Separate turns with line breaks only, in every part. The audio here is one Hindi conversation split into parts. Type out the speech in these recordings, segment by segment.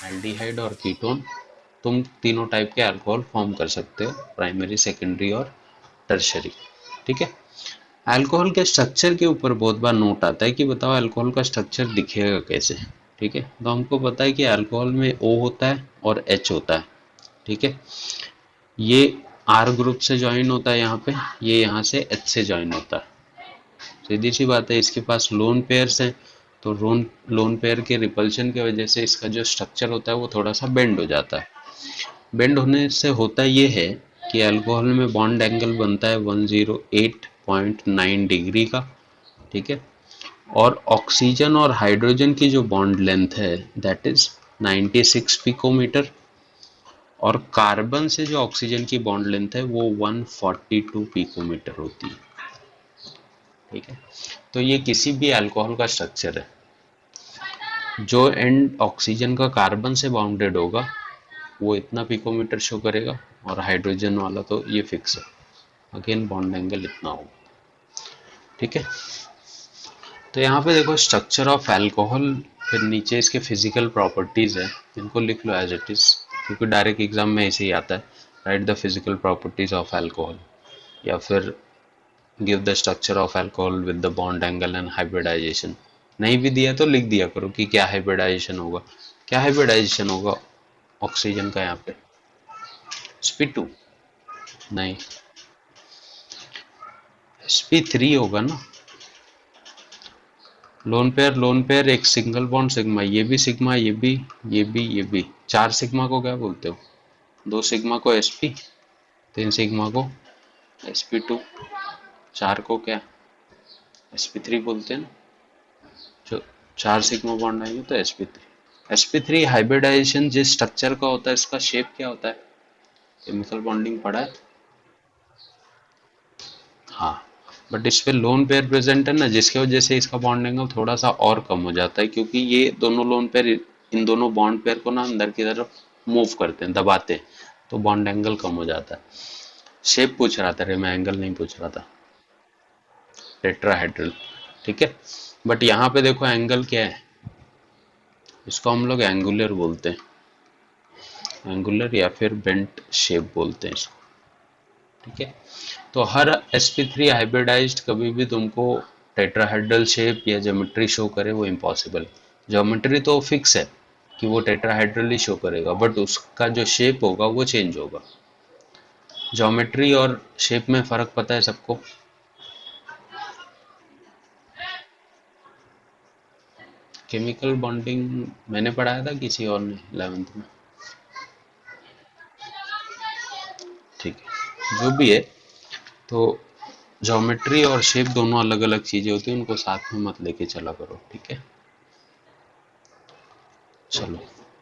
एल्डिहाइड और कीटोन, तुम तीनों टाइप के अल्कोहल फॉर्म कर सकते हो, प्राइमरी, सेकेंडरी और टर्शरी। ठीक है। अल्कोहल के स्ट्रक्चर के ऊपर बहुत बार नोट आता है कि बताओ अल्कोहल का स्ट्रक्चर दिखेगा कैसे। ठीक है, तो हमको पता है कि अल्कोहल में O होता है और H होता है। ठीक है, ये R ग्रुप से ज्वाइन होता है यहाँ पे, ये यहाँ से H से ज्वाइन होता है। सीधी सी बात है, इसके पास लोन पेयर्स हैं, तो लोन पेयर के रिपल्शन की वजह से इसका जो स्ट्रक्चर होता है वो थोड़ा सा बेंड हो जाता है। बेंड होने से होता ये है कि अल्कोहल में बॉन्ड एंगल बनता है 108.9 डिग्री का। ठीक है, और ऑक्सीजन और हाइड्रोजन की जो बॉन्ड लेंथ है दैट इज 96 पिकोमीटर, और कार्बन से जो ऑक्सीजन की बॉन्ड लेंथ है वो 142 पिकोमीटर होती है। ठीक है, तो ये किसी भी अल्कोहल का स्ट्रक्चर है। जो एंड ऑक्सीजन का कार्बन से बाउंडेड होगा वो इतना पिकोमीटर शो करेगा, और हाइड्रोजन वाला तो ये फिक्स है, अगेन बॉन्ड एंगल इतना होगा। ठीक है, तो यहाँ पे देखो स्ट्रक्चर ऑफ अल्कोहल, फिर नीचे इसके फिजिकल प्रॉपर्टीज है, इनको लिख लो एज इट इज, क्योंकि डायरेक्ट एग्जाम में ऐसे ही आता है, right the physical properties of alcohol, या फिर give the structure of alcohol with the bond angle and hybridization. नहीं भी दिया तो लिख दिया करो कि क्या हाइब्रिडाइजेशन होगा। क्या हाइब्रिडाइजेशन होगा ऑक्सीजन का यहाँ पे? sp2 नहीं, sp3 होगा ना। लोन पेयर एक सिंगल बॉन्ड सिग्मा, ये भी सिग्मा, ये भी, ये भी, ये भी, 4 सिग्मा को क्या बोलते हो? 2 सिग्मा को sp, 3 सिग्मा को sp2, 4 को क्या sp3 बोलते हैं ना। जो 4 सिग्मा बॉन्ड आएंगे तो sp3। sp3 हाइब्रिडाइजेशन जिस स्ट्रक्चर का होता है, इसका शेप क्या होता है? केमिकल बॉन्डिंग पढ़ा है? हाँ, बट इस पे लोन पेयर प्रेजेंट है ना, जिसकी वजह से इसका बॉन्ड एंगल थोड़ा सा और कम हो जाता है, क्योंकि ये दोनों लोन पेयर इन दोनों बॉन्ड पेयर को ना अंदर की तरफ मूव करते हैं, दबाते हैं, तो बॉन्ड एंगल कम हो जाता है। शेप पूछ रहा था रे मैं, एंगल नहीं पूछ रहा था। टेट्राहेड्रल। ठीक है, बट यहाँ पे देखो एंगल क्या है, इसको हम लोग एंगुलर बोलते हैं, एंगुलर या फिर बेंट शेप बोलते हैं इसको। ठीक है, तो हर sp3 हाइब्रिडाइज्ड कभी भी तुमको टेट्राहेड्रल शेप या ज्योमेट्री शो करे वो इम्पॉसिबल। ज्योमेट्री तो फिक्स है कि वो टेट्राहेड्रल ही शो करेगा, बट उसका जो शेप होगा वो चेंज होगा। ज्योमेट्री और शेप में फर्क पता है सबको? केमिकल बॉन्डिंग मैंने पढ़ाया था, किसी और ने 11th में? ठीक है, जो भी है, तो ज्योमेट्री और शेप दोनों अलग अलग चीजें होती हैं, उनको साथ में मत लेके चला करो। ठीक है, चलो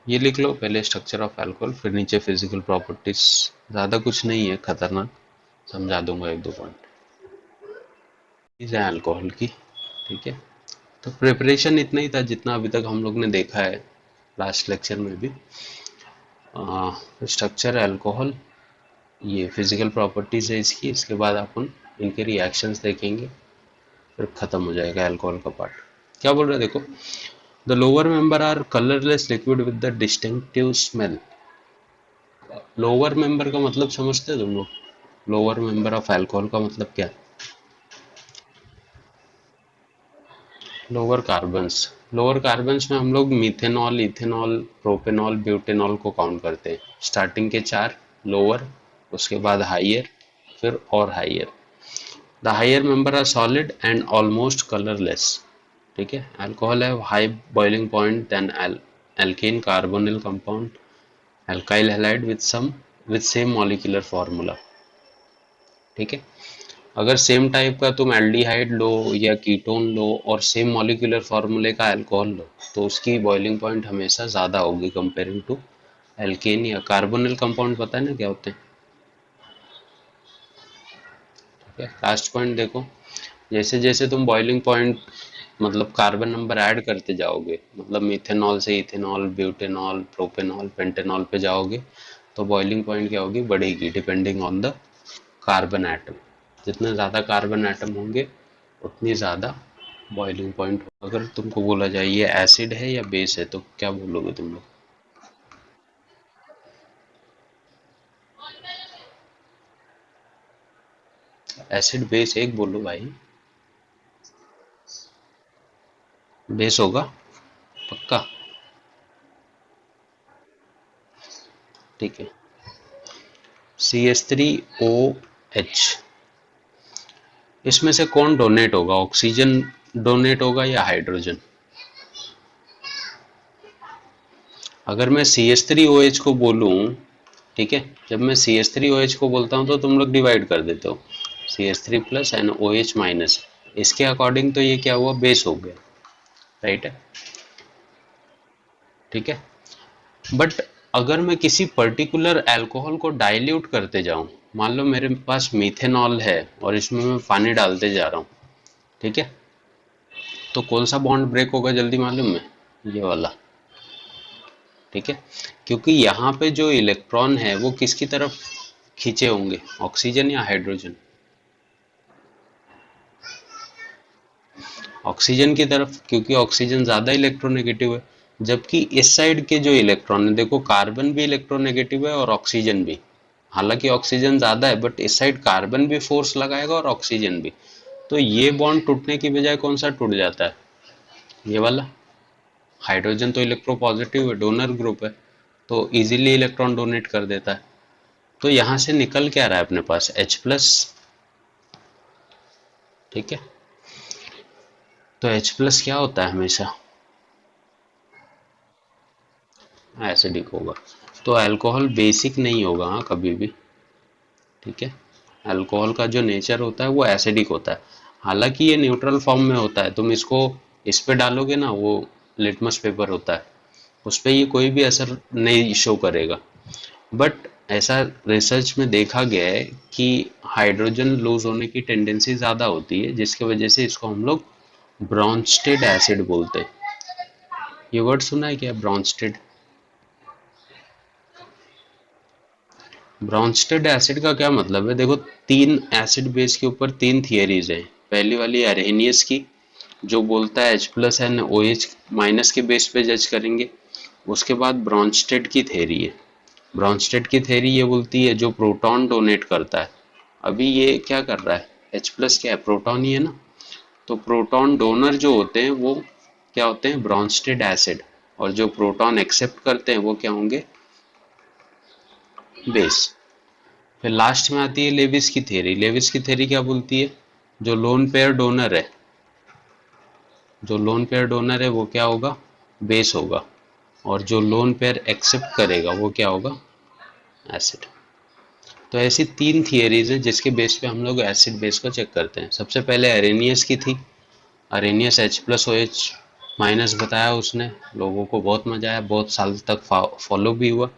ये लिख लो पहले स्ट्रक्चर ऑफ अल्कोहल, फिर नीचे फिजिकल प्रॉपर्टीज। ज़्यादा कुछ नहीं है खतरनाक, समझा दूंगा एक दो पॉइंट है अल्कोहल की। ठीक है, तो प्रिपरेशन इतना ही था जितना अभी तक हम लोग ने देखा है लास्ट लेक्चर में भी। स्ट्रक्चर अल्कोहल, ये फिजिकल प्रॉपर्टीज है इसकी, इसके बाद अपन इनके रिएक्शंस देखेंगे, फिर खत्म हो जाएगा अल्कोहल का पार्ट। क्या बोल रहे हैं देखो, the lower member are colourless liquid with the distinctive smell. Lower member का मतलब समझते हो तुम लोग? लोअर मेंबर ऑफ अल्कोहल का मतलब क्या? Lower carbons. लोअर कार्बन्स में हम लोग मिथेनॉल, इथेनॉल, प्रोपेनॉल, ब्यूटेनॉल को काउंट करते हैं। स्टार्टिंग के 4 लोअर, उसके बाद हाइयर, फिर और higher. The higher member are solid and almost colourless. ठीक है, अल्कोहल है high boiling point then alkane carbonyl compound, alkyl halide with same molecular formula। ठीक है, अगर सेम टाइप का तुम एल्डिहाइड लो या कीटोन लो और सेम मॉलिक्यूलर फार्मूले का अल्कोहल लो, तो उसकी बॉइलिंग पॉइंट हमेशा ज़्यादा होगी कंपेयरिंग टू एल्केन या कार्बोनिल कंपाउंड। पता है ना क्या होते हैं? ठीक है, लास्ट पॉइंट देखो, जैसे जैसे तुम बॉइलिंग पॉइंट मतलब कार्बन नंबर ऐड करते जाओगे, मतलब मिथेनॉल से इथेनॉल, ब्यूटेनॉल, प्रोपेनॉल, पेंटेनॉल पे जाओगे, तो बॉइलिंग पॉइंट क्या होगी? बढ़ेगी depending on the carbon atom. जितने ज़्यादा कार्बन एटम होंगे उतनी ज़्यादा बॉइलिंग पॉइंट अगर तुमको बोला जाए ये एसिड है या बेस है तो क्या बोलोगे तुम लोग? एसिड बेस एक बोलो भाई। बेस होगा पक्का? ठीक है। CH3OH, इसमें से कौन डोनेट होगा, ऑक्सीजन डोनेट होगा या हाइड्रोजन? अगर मैं CH3OH को बोलूं, ठीक है, जब मैं CH3OH को बोलता हूं तो तुम लोग डिवाइड कर देते हो, CH3 plus and OH minus, इसके अकॉर्डिंग तो ये क्या हुआ, बेस हो गया, राइट है? ठीक है। बट अगर मैं किसी पर्टिकुलर अल्कोहल को डाइल्यूट करते जाऊं, मान लो मेरे पास मीथेनॉल है और इसमें मैं पानी डालते जा रहा हूं, ठीक है, तो कौन सा बॉन्ड ब्रेक होगा जल्दी मालूम है? ये वाला, ठीक है, क्योंकि यहाँ पे जो इलेक्ट्रॉन है वो किसकी तरफ खींचे होंगे, ऑक्सीजन या हाइड्रोजन? ऑक्सीजन की तरफ, क्योंकि ऑक्सीजन ज्यादा इलेक्ट्रोनेगेटिव है, जबकि इस साइड के जो इलेक्ट्रॉन है, देखो कार्बन भी इलेक्ट्रोनेगेटिव है और ऑक्सीजन भी, हालांकि ऑक्सीजन ज्यादा है बट इस साइड कार्बन भी फोर्स लगाएगा और ऑक्सीजन भी, तो ये बॉन्ड टूटने की बजाय कौन सा टूट जाता है, ये वाला। हाइड्रोजन तो इलेक्ट्रोपॉजिटिव है, डोनर ग्रुप है, तो इजीली इलेक्ट्रॉन डोनेट कर देता है। तो यहां से निकल क्या रहा है अपने पास, H+, ठीक है। तो H+ क्या होता है हमेशा, एसिडिक होगा। तो अल्कोहल बेसिक नहीं होगा हाँ कभी भी, ठीक है। अल्कोहल का जो नेचर होता है वो एसिडिक होता है, हालांकि ये न्यूट्रल फॉर्म में होता है, तुम इसको इस पे डालोगे ना, वो लिटमस पेपर होता है, उस पर ये कोई भी असर नहीं शो करेगा। बट ऐसा रिसर्च में देखा गया है कि हाइड्रोजन लूज होने की टेंडेंसी ज़्यादा होती है, जिसकी वजह से इसको हम लोग ब्रॉन्स्टेड एसिड बोलते हैं। ये वर्ड सुना है क्या, ब्रॉन्स्टेड? ब्रॉन्स्टेड एसिड का क्या मतलब है, देखो तीन एसिड बेस के ऊपर तीन थियरीज हैं। पहली वाली अरेनियस की, जो बोलता है H+NOH- के बेस पे जज करेंगे। उसके बाद ब्रॉन्स्टेड की थ्योरी है। ब्रॉन्स्टेड की थ्योरी ये बोलती है जो प्रोटॉन डोनेट करता है, अभी ये क्या कर रहा है, H+ क्या है, प्रोटॉन ही है ना, तो प्रोटॉन डोनर जो होते हैं वो क्या होते हैं, ब्रॉन्स्टेड एसिड, और जो प्रोटॉन एक्सेप्ट करते हैं वो क्या होंगे, बेस। फिर लास्ट में आती है लेविस की थ्योरी। लेविस की थ्योरी क्या बोलती है, जो लोन पेयर डोनर है, जो लोन पेयर डोनर है वो क्या होगा, बेस होगा, और जो लोन पेयर एक्सेप्ट करेगा वो क्या होगा, एसिड। तो ऐसी तीन थियरीज है जिसके बेस पे हम लोग एसिड बेस को चेक करते हैं। सबसे पहले अरेनियस की थी, अरेनियस H+OH- बताया उसने, लोगों को बहुत मजा आया, बहुत साल तक फॉलो भी हुआ।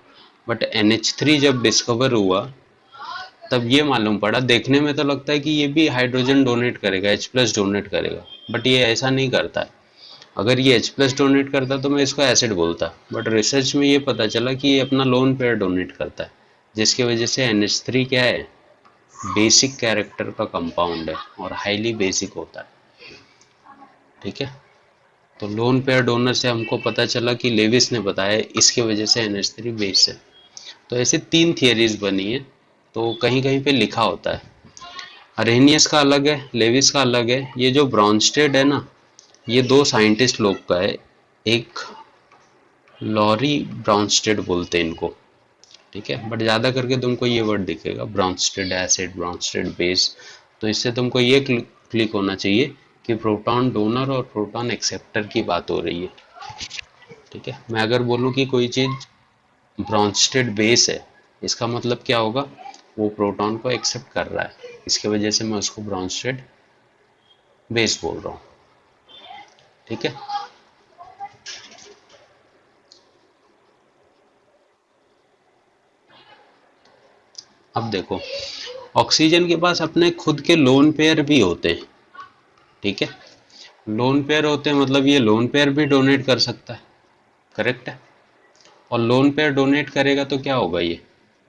बट NH3 जब डिस्कवर हुआ तब ये मालूम पड़ा, देखने में तो लगता है कि ये भी हाइड्रोजन डोनेट करेगा, H+ डोनेट करेगा, बट ये ऐसा नहीं करता है। अगर ये H+ डोनेट करता तो मैं इसको एसिड बोलता, बट रिसर्च में ये पता चला कि ये अपना लोन पेयर डोनेट करता है, जिसकी वजह से NH3 क्या है, बेसिक कैरेक्टर का कंपाउंड है और हाईली बेसिक होता है, ठीक है। तो लोन पेयर डोनर से हमको पता चला कि लेविस ने बताया इसके वजह से NH3 बेस है। तो ऐसे तीन थियरीज बनी है, तो कहीं कहीं पे लिखा होता है। अरेनियस का अलग है, लेविस का अलग है, ये जो ब्रॉन्स्टेड है ना, ये दो साइंटिस्ट लोग का है, एक लॉरी ब्रॉन्स्टेड बोलते हैं इनको, ठीक है, बट ज़्यादा करके तुमको ये वर्ड दिखेगा, ब्रॉन्स्टेड एसिड, ब्रॉन्स्टेड बेस। तो इससे तुमको ये क्लिक होना चाहिए कि प्रोटॉन डोनर और प्रोटॉन एक्सेप्टर की बात हो रही है, ठीक है। मैं अगर बोलूँ कि कोई चीज़ ब्रॉन्स्टेड बेस है, इसका मतलब क्या होगा, वो प्रोटॉन को एक्सेप्ट कर रहा है, इसके वजह से मैं उसको ब्रॉन्स्टेड बेस बोल रहा हूँ, ठीक है। अब देखो, ऑक्सीजन के पास अपने खुद के लोन पेयर भी होते हैं, ठीक है। लोन पेयर होते हैं मतलब ये लोन पेयर भी डोनेट कर सकता है, करेक्ट है। और लोन पेयर डोनेट करेगा तो क्या होगा, ये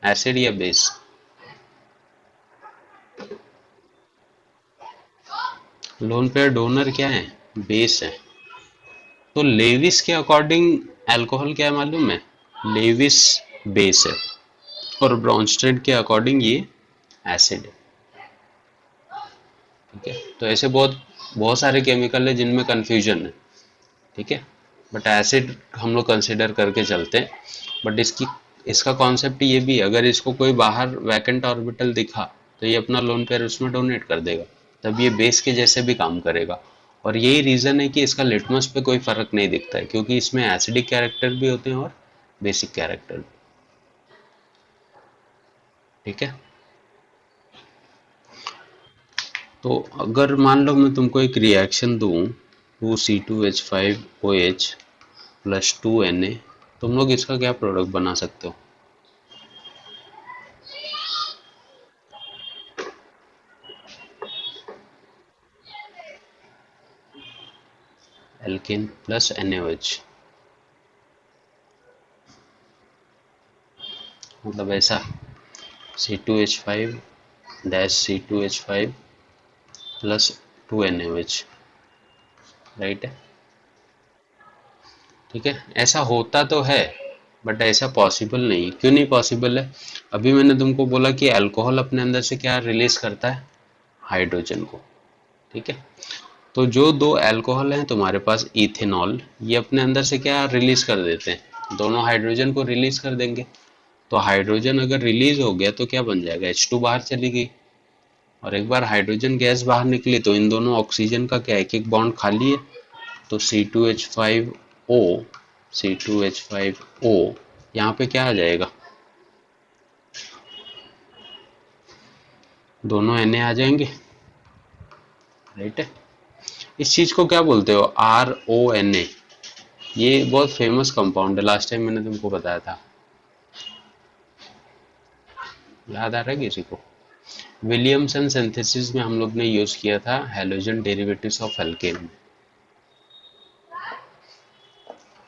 एसिड या बेस? लोन पेयर डोनर क्या है, बेस है। तो लेविस के अकॉर्डिंग अल्कोहल क्या है मालूम है? लेविस बेस है और ब्रॉन्स्टेड के अकॉर्डिंग ये एसिड है। ठीक है, तो ऐसे बहुत बहुत सारे केमिकल है जिनमें कंफ्यूजन है। ठीक है, बट एसिड हम लोग कंसिडर करके चलते हैं। बट इसका कॉन्सेप्ट ये भी है, अगर इसको कोई बाहर वैकेंट ऑर्बिटल दिखा तो ये अपना लोन पेयर उसमें डोनेट कर देगा, तब ये बेस के जैसे भी काम करेगा। और यही रीज़न है कि इसका लिटमस पे कोई फर्क नहीं दिखता है, क्योंकि इसमें एसिडिक कैरेक्टर भी होते हैं और बेसिक कैरेक्टर भी। ठीक है, तो अगर मान लो मैं तुमको एक रिएक्शन दूं, 2C2H5OH प्लस 2Na, तुम लोग इसका क्या प्रोडक्ट बना सकते हो? एल्केन प्लस NaOH, मतलब ऐसा C2H5 dash C2H5 plus 2NaOH, right है। ठीक है, ऐसा होता तो है बट ऐसा पॉसिबल नहीं। क्यों नहीं पॉसिबल है? अभी मैंने तुमको बोला कि अल्कोहल अपने अंदर से क्या रिलीज करता है? हाइड्रोजन को। ठीक है, तो जो दो अल्कोहल हैं तुम्हारे पास, इथेनॉल, ये अपने अंदर से क्या रिलीज कर देते हैं? दोनों हाइड्रोजन को रिलीज कर देंगे। तो हाइड्रोजन अगर रिलीज हो गया तो क्या बन जाएगा? H2 बाहर चली गई, और एक बार हाइड्रोजन गैस बाहर निकली तो इन दोनों ऑक्सीजन का क्या एक एक बॉन्ड खाली है। तो C2H5O, C2H5O यहाँ पे क्या आ जाएगा? दोनों Na आ जाएंगे, राइट है। इस चीज को क्या बोलते हो? RONA। ये बहुत फेमस कंपाउंड है, लास्ट टाइम मैंने तुमको बताया था, याद आ रहा है किसी को? विलियमसन सिंथेसिस में हम लोग ने यूज किया था halogen derivatives of alkene.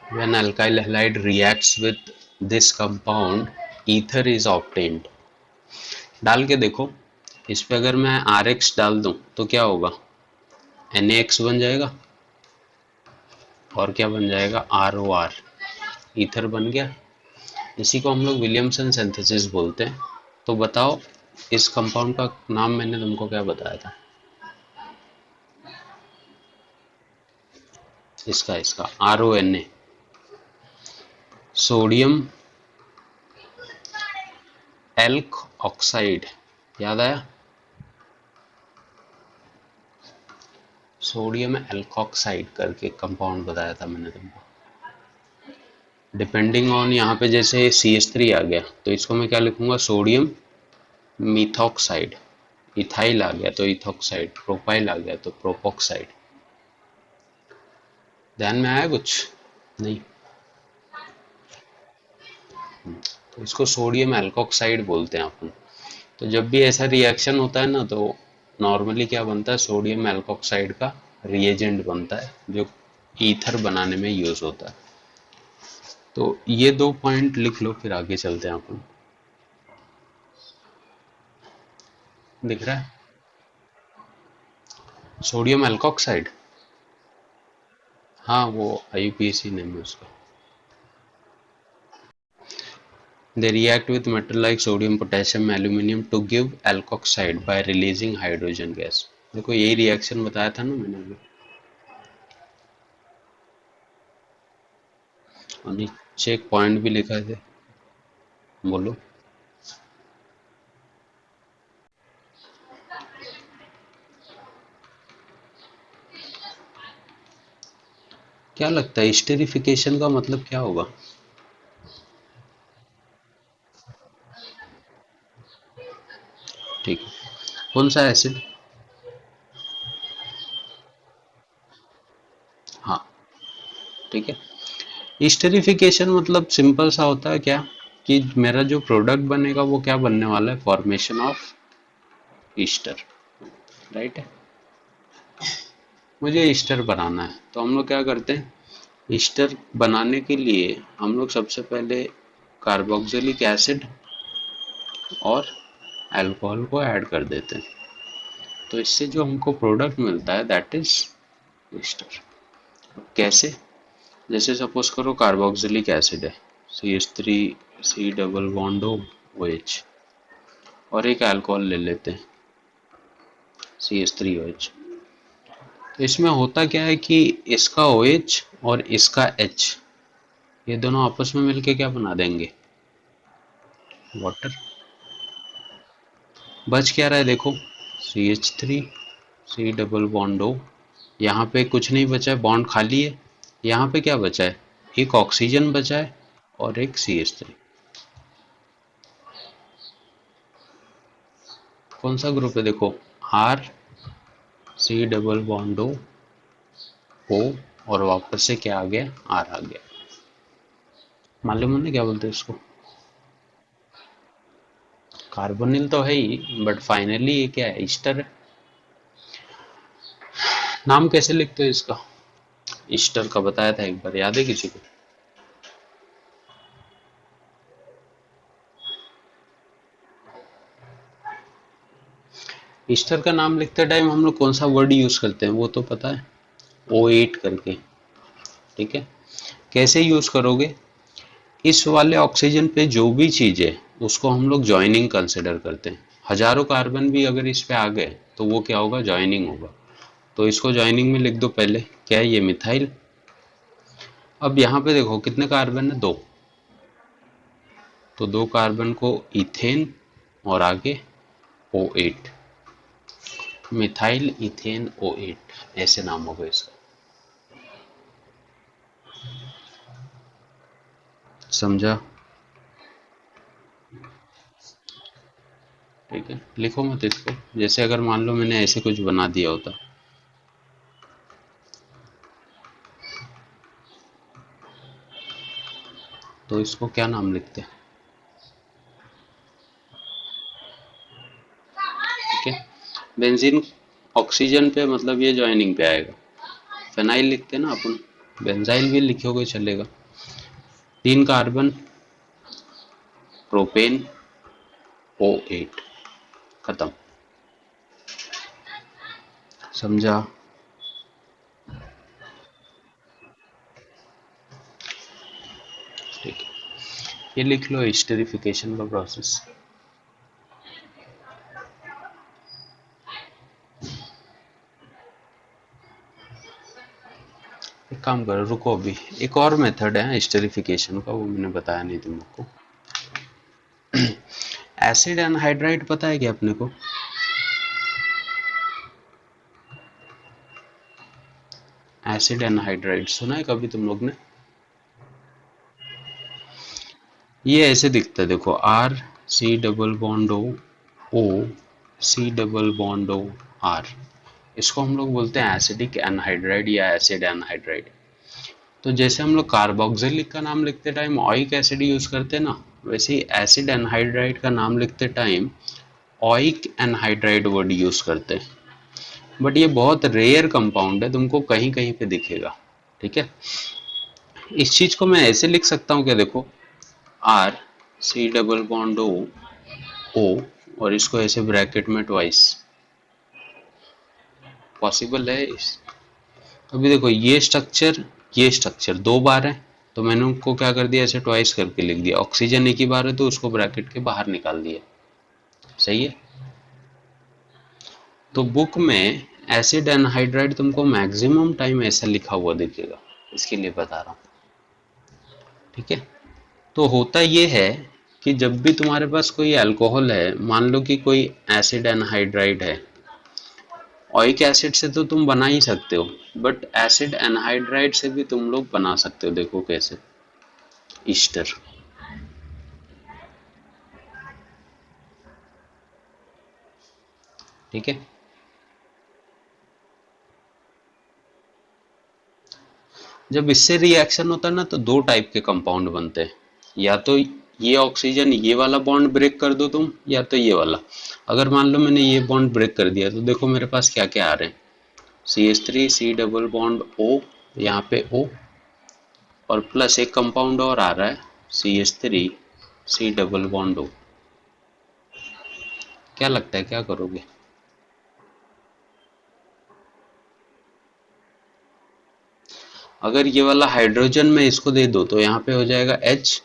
When alkyl halide reacts with this compound, ether is obtained। डाल के देखो, इस पे अगर मैं RX डाल दूं तो क्या होगा? NaX बन जाएगा, और क्या बन जाएगा? ROR, ईथर बन गया। इसी को हम लोग विलियमसन सिंथेसिस बोलते हैं। तो बताओ, इस कंपाउंड का नाम मैंने तुमको क्या बताया था? इसका RONA, सोडियम एल्क ऑक्साइड, याद आया? सोडियम एल्कोक्साइड करके कंपाउंड बताया था मैंने तुमको। डिपेंडिंग ऑन यहाँ पे जैसे CH3 आ गया तो इसको मैं क्या लिखूंगा? Sodium methoxide. इथाइल आ गया तो इथॉक्साइड, प्रोपाइल आ गया तो प्रोपोक्साइड। ध्यान में आया कुछ? नहीं? तो इसको सोडियम एल्कोक्साइड बोलते हैं अपन। तो जब भी ऐसा रिएक्शन होता है ना, तो नॉर्मली क्या बनता है? सोडियम एल्कोक्साइड का रिएजेंट बनता है जो ईथर बनाने में यूज होता है। तो ये दो पॉइंट लिख लो, फिर आगे चलते हैं अपन। दिख रहा है? सोडियम एल्कोक्साइड, हाँ वो IUPAC नेम है उसका। They react with metal like sodium, potassium, aluminium to give alkoxide by releasing hydrogen gas। देखो यही रिएक्शन बताया था ना मैंने अभी। और नीचे एक पॉइंट भी लिखा है, बोलो। क्या लगता है स्टेरिफिकेशन का मतलब क्या होगा? ठीक है, कौन सा एसिड? हाँ, ठीक है। स्टेरिफिकेशन मतलब सिंपल सा होता है क्या, कि मेरा जो प्रोडक्ट बनेगा वो क्या बनने वाला है? फॉर्मेशन ऑफ ईस्टर, राइट है। मुझे ईस्टर बनाना है तो हम लोग क्या करते हैं? ईस्टर बनाने के लिए हम लोग सबसे पहले कार्बोक्सिलिक एसिड और अल्कोहल को ऐड कर देते हैं। तो इससे जो हमको प्रोडक्ट मिलता है दैट इज ईस्टर। कैसे? जैसे सपोज करो कार्बोक्सिलिक एसिड है, CH3 C double bond OH, और एक अल्कोहल ले लेते हैं CH3OH। तो इसमें होता क्या है कि इसका OH और इसका H, ये दोनों आपस में मिलके क्या बना देंगे? वाटर। बच क्या रहा है देखो, CH3 C double bond O, यहाँ पे कुछ नहीं बचा है, बॉन्ड खाली है। यहाँ पे क्या बचा है? एक ऑक्सीजन बचा है और एक CH3। कौन सा ग्रुप है देखो, R C double bond O, और वापस से क्या आ गया? R आ गया। मालूम है ना क्या बोलते हैं इसको? कार्बोनिल तो है ही, बट फाइनली ये क्या है? ईस्टर है। नाम कैसे लिखते हो इसका? ईस्टर का बताया था एक बार, याद है किसी को? ईस्टर का नाम लिखते टाइम हम लोग कौन सा वर्ड यूज करते हैं वो तो पता है, O8 करके। ठीक है, कैसे यूज करोगे? इस वाले ऑक्सीजन पे जो भी चीज है उसको हम लोग ज्वाइनिंग कंसिडर करते हैं। हजारों कार्बन भी अगर इस पे आ गए तो वो क्या होगा? ज्वाइनिंग होगा। तो इसको ज्वाइनिंग में लिख दो पहले। क्या है ये? मिथाइल। अब यहाँ पे देखो कितने कार्बन है? दो। तो दो कार्बन को इथेन और आगे O8, मिथाइल इथेन O8, ऐसे नाम होगा इसका। समझा? ठीक है, लिखो मत इसको। जैसे अगर मान लो मैंने ऐसे कुछ बना दिया होता, तो इसको क्या नाम लिखते? ठीक है, बेंजीन ऑक्सीजन पे मतलब ये ज्वाइनिंग पे आएगा। फेनाइल लिखते हैं ना अपन, बेंजाइल भी लिखोगे चलेगा। तीन कार्बन, प्रोपेन O8, खत्म। समझा? ठीक है, ये लिख लो एस्टरिफिकेशन का प्रोसेस। एक काम करो, रुको, अभी एक और मेथड है एस्टरिफिकेशन का, वो मैंने बताया नहीं तुमको। एसिड एनहाइड्राइड पता है क्या अपने को? एसिड एनहाइड्राइड सुना है कभी तुम लोग ने? ये ऐसे दिखता है देखो, R C double bond O C double bond O R। इसको हम लोग बोलते हैं एसिडिक एनहाइड्राइड या एसिड एनहाइड्राइड। तो जैसे हम लोग कार्बोक्सिलिक का नाम लिखते टाइम ऑइक एसिड यूज करते हैं ना, वैसे ही एसिड एनहाइड्राइड का नाम लिखते टाइम ऑइक एनहाइड्राइड वर्ड यूज करते हैं। बट ये बहुत रेयर कंपाउंड है, तुमको कहीं कहीं पे दिखेगा। ठीक है, इस चीज को मैं ऐसे लिख सकता हूँ क्या देखो, R C double bond O, और इसको ऐसे ब्रैकेट में ट्वाइस। पॉसिबल है इस? अभी देखो ये स्ट्रक्चर दो बार है, तो मैंने उनको क्या कर दिया, ऐसे ट्वाइस करके लिख दिया। ऑक्सीजन एक ही बार है तो उसको ब्रैकेट के बाहर निकाल दिया। सही है? तो बुक में एसिड एनहाइड्राइड तुमको मैक्सिमम टाइम ऐसा लिखा हुआ दिखेगा, इसके लिए बता रहा हूँ। ठीक है, तो होता ये है कि जब भी तुम्हारे पास कोई अल्कोहल है, मान लो कि कोई एसिड एनहाइड्राइड है, ऑइक एसिड से तो तुम बना ही सकते हो, बट एसिड एनहाइड्राइड से भी तुम लोग बना सकते हो। देखो कैसे, ईस्टर। ठीक है, जब इससे रिएक्शन होता है ना तो दो टाइप के कंपाउंड बनते हैं। या तो ये ऑक्सीजन ये वाला बॉन्ड ब्रेक कर दो तुम, या तो ये वाला। अगर मान लो मैंने ये बॉन्ड ब्रेक कर दिया तो देखो मेरे पास क्या क्या आ रहे हैं, CH3 C double bond O, यहाँ पे O, और प्लस एक कंपाउंड और आ रहा है CH3 C double bond O। क्या लगता है क्या करोगे? अगर ये वाला हाइड्रोजन में इसको दे दो तो यहाँ पे हो जाएगा H,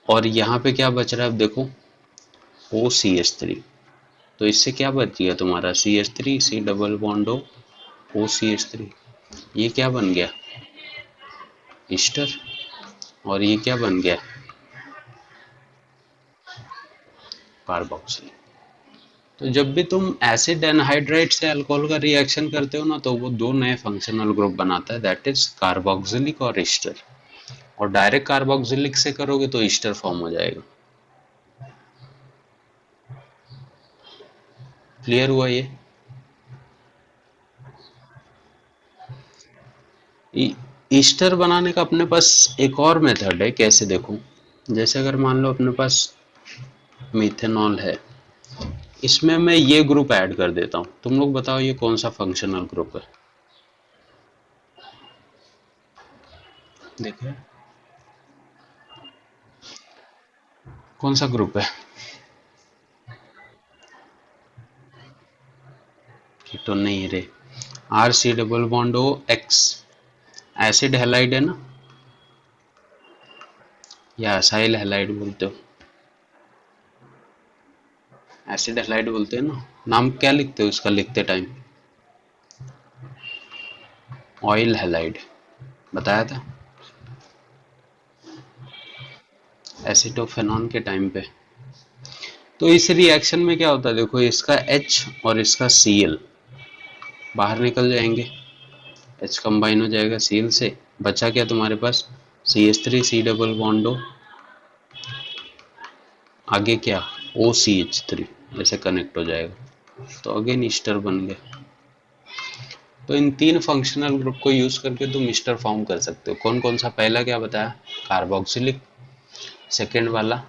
और यहाँ पे क्या बच रहा है अब देखो, OCH3। तो इससे क्या बच गया तुम्हारा CH3, C double bond O, OCH3। ये क्या बन गया, ईस्टर। और ये क्या बन गया, कार्बोक्सिल। तो जब भी तुम एसिड एनहाइड्राइड से अल्कोहल का रिएक्शन करते हो ना, तो वो दो नए फंक्शनल ग्रुप बनाता है, दैट इज कार्बोक्सिलिक और ईस्टर। और डायरेक्ट कार्बोक्सिलिक से करोगे तो ईस्टर फॉर्म हो जाएगा। क्लियर हुआ ये? ईस्टर बनाने का अपने पास एक और मेथड है, कैसे देखो, जैसे अगर मान लो अपने पास मिथेनॉल है, इसमें मैं ये ग्रुप ऐड कर देता हूँ, तुम लोग बताओ ये कौन सा फंक्शनल ग्रुप है? देखो कौन सा ग्रुप है, कीटोन नहीं रे, RC double bond O X, acid halide है ना, या असाइल हैलाइड बोलते हो, एसिड हैलाइड बोलते हैं ना। नाम क्या लिखते हो इसका लिखते टाइम? ऑयल हैलाइड, बताया था एसिटोफेनॉन के टाइम पे। तो इस रिएक्शन में क्या होता है देखो, इसका H और इसका Cl बाहर निकल जाएंगे, H कंबाइन हो जाएगा Cl से, बचा क्या तुम्हारे पास, CH3 C double bond O, आगे क्या OCH3, ऐसे कनेक्ट हो जाएगा, तो अगेन ईस्टर बन गया। तो इन तीन फंक्शनल ग्रुप को यूज करके तुम ईस्टर फॉर्म कर सकते हो। कौन कौन सा, पहला क्या बताया, कार्बोक्सिलिक, सेकेंड वाला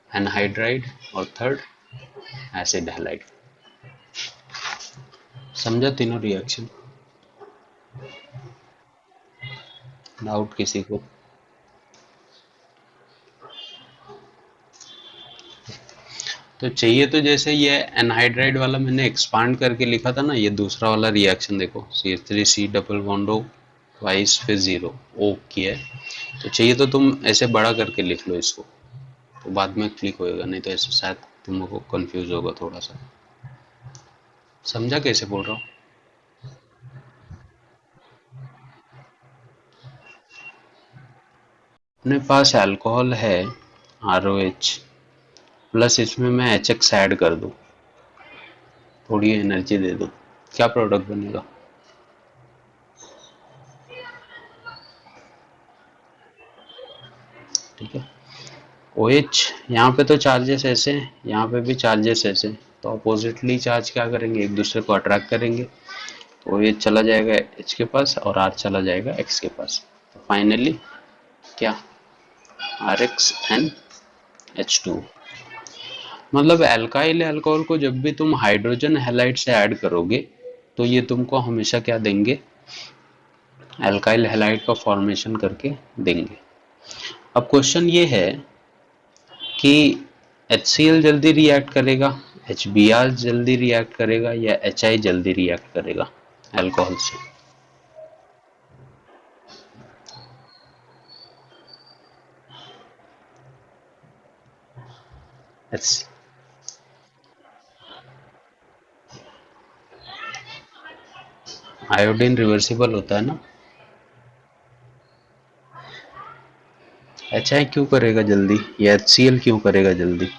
एनहाइड्राइड, और थर्ड एसिड हैलाइड। समझा तीनों रिएक्शन? डाउट किसी को? तो चाहिए तो जैसे ये एनहाइड्राइड वाला मैंने एक्सपांड करके लिखा था ना, ये दूसरा वाला रिएक्शन देखो, CH3 C double bond O twice फिर 0 O किया है, तो चाहिए तो तुम ऐसे बड़ा करके लिख लो इसको, तो बाद में क्लिक होएगा, नहीं तो ऐसे शायद तुमको कंफ्यूज होगा थोड़ा सा। समझा कैसे बोल रहा हूँ? अपने पास अल्कोहल है ROH, प्लस इसमें मैं HX ऐड कर दूँ, थोड़ी एनर्जी दे दूँ, क्या प्रोडक्ट बनेगा? ठीक है, OH यहाँ पे तो चार्जेस ऐसे हैं, यहाँ पे भी चार्जेस ऐसे हैं, तो अपोजिटली चार्ज क्या करेंगे, एक दूसरे को अट्रैक्ट करेंगे, तो OH चला जाएगा H के पास और R चला जाएगा X के पास, तो फाइनली क्या, RxNH2। मतलब एल्काइल अल्कोहल को जब भी तुम हाइड्रोजन हैलाइड से ऐड करोगे तो ये तुमको हमेशा क्या देंगे, एल्काइल हैलाइड का फॉर्मेशन करके देंगे। अब क्वेश्चन ये है कि HCl जल्दी रिएक्ट करेगा, HBr जल्दी रिएक्ट करेगा, या HI जल्दी रिएक्ट करेगा अल्कोहल से? आयोडीन रिवर्सिबल होता है ना, HI क्यों करेगा जल्दी, या HCl क्यों करेगा जल्दी?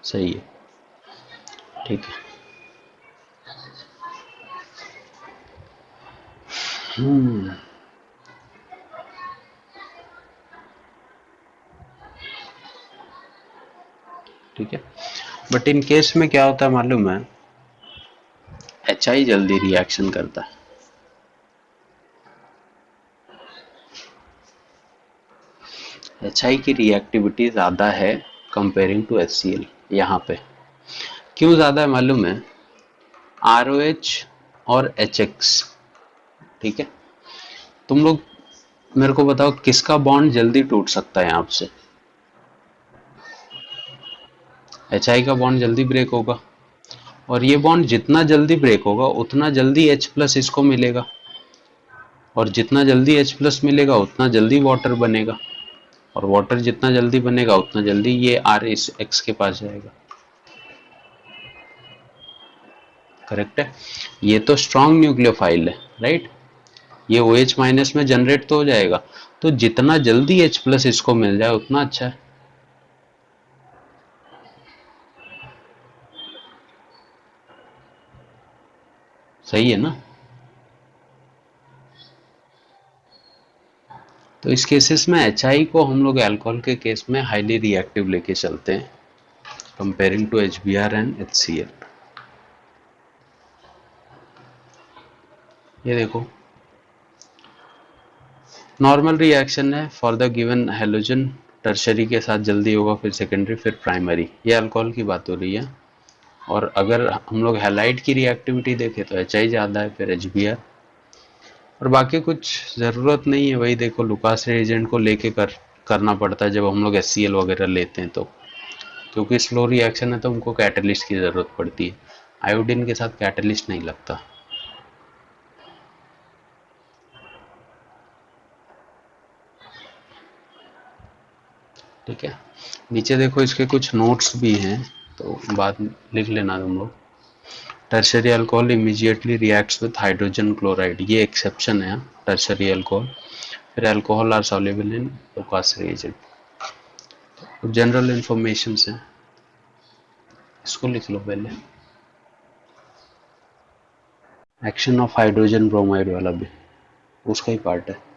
सही है, ठीक है। ठीक है, बट इन केस में क्या होता है मालूम है, HI जल्दी रिएक्शन करता है, HI की रिएक्टिविटी ज़्यादा है कंपेयरिंग टू HCl। यहाँ पे क्यों ज़्यादा है मालूम है, ROH और HX, ठीक है, तुम लोग मेरे को बताओ किसका बॉन्ड जल्दी टूट सकता है यहाँ से, HI का बॉन्ड जल्दी ब्रेक होगा, और ये बॉन्ड जितना जल्दी ब्रेक होगा उतना जल्दी H प्लस इसको मिलेगा, और जितना जल्दी H प्लस मिलेगा उतना जल्दी वाटर बनेगा, और वाटर जितना जल्दी बनेगा उतना जल्दी ये R इस X के पास जाएगा। करेक्ट है। ये तो स्ट्रॉन्ग न्यूक्लियोफाइल है, राइट। ये OH माइनस में जनरेट तो हो जाएगा, तो जितना जल्दी H प्लस इसको मिल जाए उतना अच्छा है। सही है ना। तो इस केसेस में HI को हम लोग अल्कोहल के केस में हाईली रिएक्टिव लेके चलते हैं, comparing to HBr and HCl। ये देखो नॉर्मल रिएक्शन है for the given halogen, tertiary के साथ जल्दी होगा, फिर सेकेंडरी, फिर प्राइमरी। ये अल्कोहल की बात हो रही है। और अगर हम लोग हैलाइड की रिएक्टिविटी देखें तो HI ज़्यादा है, फिर HBr, और बाकी कुछ ज़रूरत नहीं है। वही देखो लुकास रिएजेंट को लेके करना पड़ता है जब हम लोग HCl वगैरह लेते हैं, तो क्योंकि स्लो रिएक्शन है तो हमको कैटलिस्ट की ज़रूरत पड़ती है। आयोडीन के साथ कैटलिस्ट नहीं लगता। ठीक है। नीचे देखो इसके कुछ नोट्स भी हैं, तो बाद में लिख लेना तुम लोग। Tertiary alcohol immediately reacts with hydrogen chloride, ये एक्सेप्शन है टर्शरी अल्कोहल। फिर alcohol are soluble in Lucas reagent. General information है, इसको लिख लो पहले। एक्शन ऑफ हाइड्रोजन ब्रोमाइड वाला भी उसका ही पार्ट है।